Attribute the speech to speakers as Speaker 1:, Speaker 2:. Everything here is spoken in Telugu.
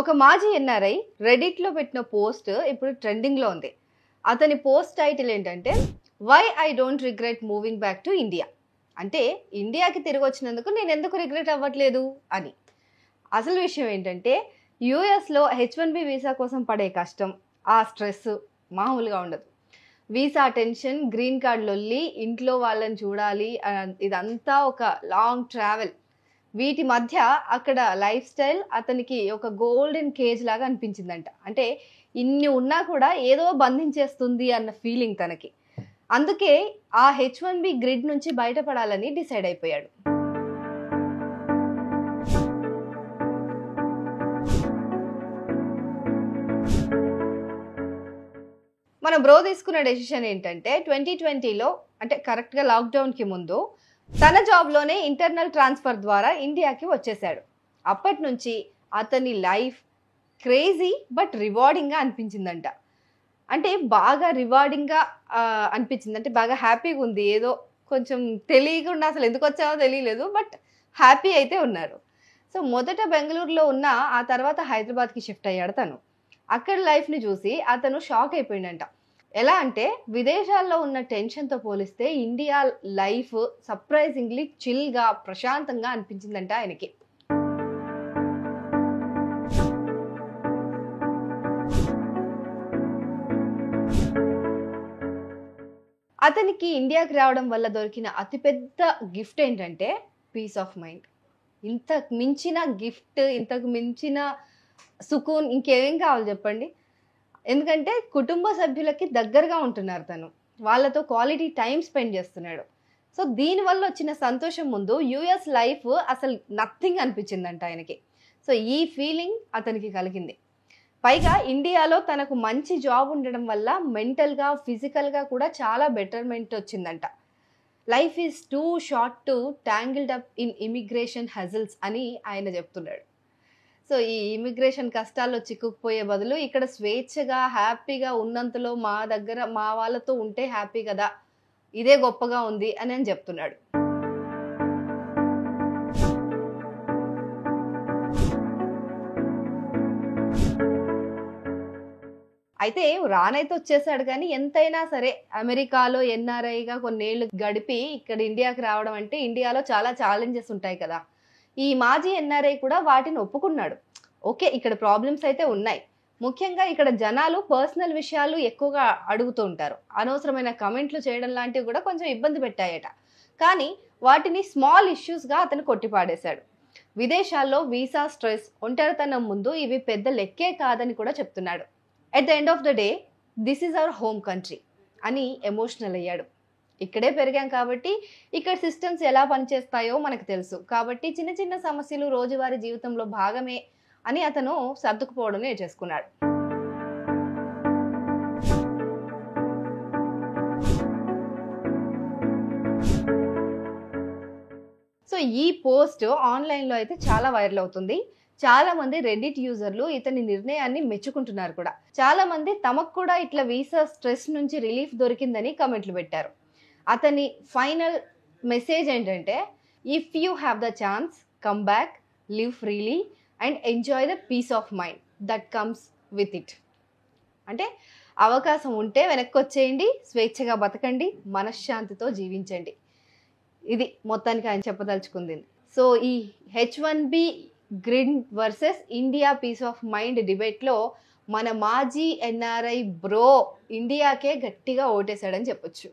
Speaker 1: ఒక మాజీ ఎన్ఆర్ఐ రెడిట్లో పెట్టిన పోస్ట్ ఇప్పుడు ట్రెండింగ్లో ఉంది. అతని పోస్ట్ టైటిల్ ఏంటంటే why I don't regret moving back to India. అంటే ఇండియాకి తిరిగి వచ్చినందుకు నేను ఎందుకు రిగ్రెట్ అవ్వట్లేదు అని. అసలు విషయం ఏంటంటే యూఎస్లో H1B వీసా కోసం పడే కష్టం, ఆ స్ట్రెస్ మామూలుగా ఉండదు. వీసా టెన్షన్, గ్రీన్ కార్డ్ లొల్లి, ఇంట్లో వాళ్ళని చూడాలి, ఇదంతా ఒక లాంగ్ ట్రావెల్. వీటి మధ్య అక్కడ లైఫ్ స్టైల్ అతనికి ఒక గోల్డెన్ కేజ్ లాగా అనిపించిందంట. అంటే ఇన్ని ఉన్నా కూడా ఏదో బంధించేస్తుంది అన్న ఫీలింగ్ తనకి. అందుకే ఆ H1B గ్రిడ్ నుంచి బయటపడాలని డిసైడ్ అయిపోయాడు. మన బ్రో తీసుకున్న డెసిషన్ ఏంటంటే 2020లో అంటే కరెక్ట్గా లాక్డౌన్కి ముందు తన జాబ్లోనే ఇంటర్నల్ ట్రాన్స్ఫర్ ద్వారా ఇండియాకి వచ్చేసాడు. అప్పటి నుంచి అతని లైఫ్ క్రేజీ బట్ రివార్డింగ్గా అనిపించిందంట. అంటే బాగా రివార్డింగ్గా అనిపించింది, అంటే బాగా హ్యాపీగా ఉంది. ఏదో కొంచెం తెలియకుండా అసలు ఎందుకు వచ్చావో తెలియలేదు, బట్ హ్యాపీ అయితే ఉన్నారు. సో మొదట బెంగళూరులో ఉన్న, ఆ తర్వాత హైదరాబాద్కి షిఫ్ట్ అయ్యాడు తను. అక్కడ లైఫ్ని చూసి అతను షాక్ అయిపోయిందంట. ఎలా అంటే విదేశాల్లో ఉన్న టెన్షన్తో పోలిస్తే ఇండియా లైఫ్ సర్ప్రైజింగ్లీ చిల్గా, ప్రశాంతంగా అనిపించిందంట ఆయనకి. అతనికి ఇండియాకి రావడం వల్ల దొరికిన అతిపెద్ద గిఫ్ట్ ఏంటంటే పీస్ ఆఫ్ మైండ్. ఇంతకు మించిన గిఫ్ట్, ఇంతకు మించిన సుకూన్ ఇంకేం కావాలి చెప్పండి. ఎందుకంటే కుటుంబ సభ్యులకి దగ్గరగా ఉంటున్నారు, తను వాళ్ళతో క్వాలిటీ టైం స్పెండ్ చేస్తున్నాడు. సో దీనివల్ల వచ్చిన సంతోషం ముందు యూఎస్ లైఫ్ అసలు నథింగ్ అనిపించిందంట ఆయనకి. సో ఈ ఫీలింగ్ అతనికి కలిగింది. పైగా ఇండియాలో తనకు మంచి జాబ్ ఉండడం వల్ల మెంటల్గా, ఫిజికల్గా కూడా చాలా బెటర్మెంట్ వచ్చిందంట. Life is too short to tangled up in immigration hassles అని ఆయన చెప్తున్నాడు. సో ఈ ఇమిగ్రేషన్ కష్టాల్లో చిక్కుకుపోయే బదులు ఇక్కడ స్వేచ్ఛగా, హ్యాపీగా ఉన్నంతలో మా దగ్గర మా వాళ్ళతో ఉంటే హ్యాపీ కదా, ఇదే గొప్పగా ఉంది అని చెప్తున్నాడు. అయితే రానైతే వచ్చేసాడు, కానీ ఎంతైనా సరే అమెరికాలో ఎన్ఆర్ఐగా కొన్నేళ్ళు గడిపి ఇక్కడ ఇండియాకి రావడం అంటే ఇండియాలో చాలా ఛాలెంజెస్ ఉంటాయి కదా. ఈ మాజీ ఎన్ఆర్ఐ కూడా వాటిని ఒప్పుకున్నాడు. ఓకే, ఇక్కడ ప్రాబ్లమ్స్ అయితే ఉన్నాయి. ముఖ్యంగా ఇక్కడ జనాలు పర్సనల్ విషయాలు ఎక్కువగా అడుగుతూ ఉంటారు. అనవసరమైన కమెంట్లు చేయడం లాంటివి కూడా కొంచెం ఇబ్బంది పెట్టాయట. కానీ వాటిని స్మాల్ ఇష్యూస్గా అతను కొట్టిపాడేశాడు. విదేశాల్లో వీసా స్ట్రెస్, ఒంటరితనం ముందు ఇవి పెద్ద లెక్కే కాదని కూడా చెప్తున్నాడు. At the end of the day this is our home country అని ఎమోషనల్ అయ్యాడు. ఇక్కడే పెరిగాం కాబట్టి ఇక్కడ సిస్టమ్స్ ఎలా పనిచేస్తాయో మనకు తెలుసు. కాబట్టి చిన్న చిన్న సమస్యలు రోజువారీ జీవితంలో భాగమే అని అతను సర్దుకుపోవడం నేర్చేసుకున్నాడు. సో ఈ పోస్ట్ ఆన్లైన్లో అయితే చాలా వైరల్ అవుతుంది. చాలా మంది రెడిట్ యూజర్లు ఇతని నిర్ణయాన్ని మెచ్చుకుంటున్నారు కూడా. చాలా మంది తమకు కూడా ఇట్లా వీసా స్ట్రెస్ నుంచి రిలీఫ్ దొరికిందని కమెంట్లు పెట్టారు. అతని ఫైనల్ మెసేజ్ ఏంటంటే if you have the chance, come back, live freely and enjoy the peace of mind that comes with it. అంటే అవకాశం ఉంటే వెనక్కి వచ్చేయండి, స్వేచ్ఛగా బతకండి, మనశ్శాంతితో జీవించండి. ఇది మొత్తానికి ఆయన చెప్పదలుచుకుంది. సో ఈ H1B grid versus India peace of mind డిబేట్లో మన మాజీ ఎన్ఆర్ఐ బ్రో ఇండియాకే గట్టిగా ఓటేశాడని చెప్పొచ్చు.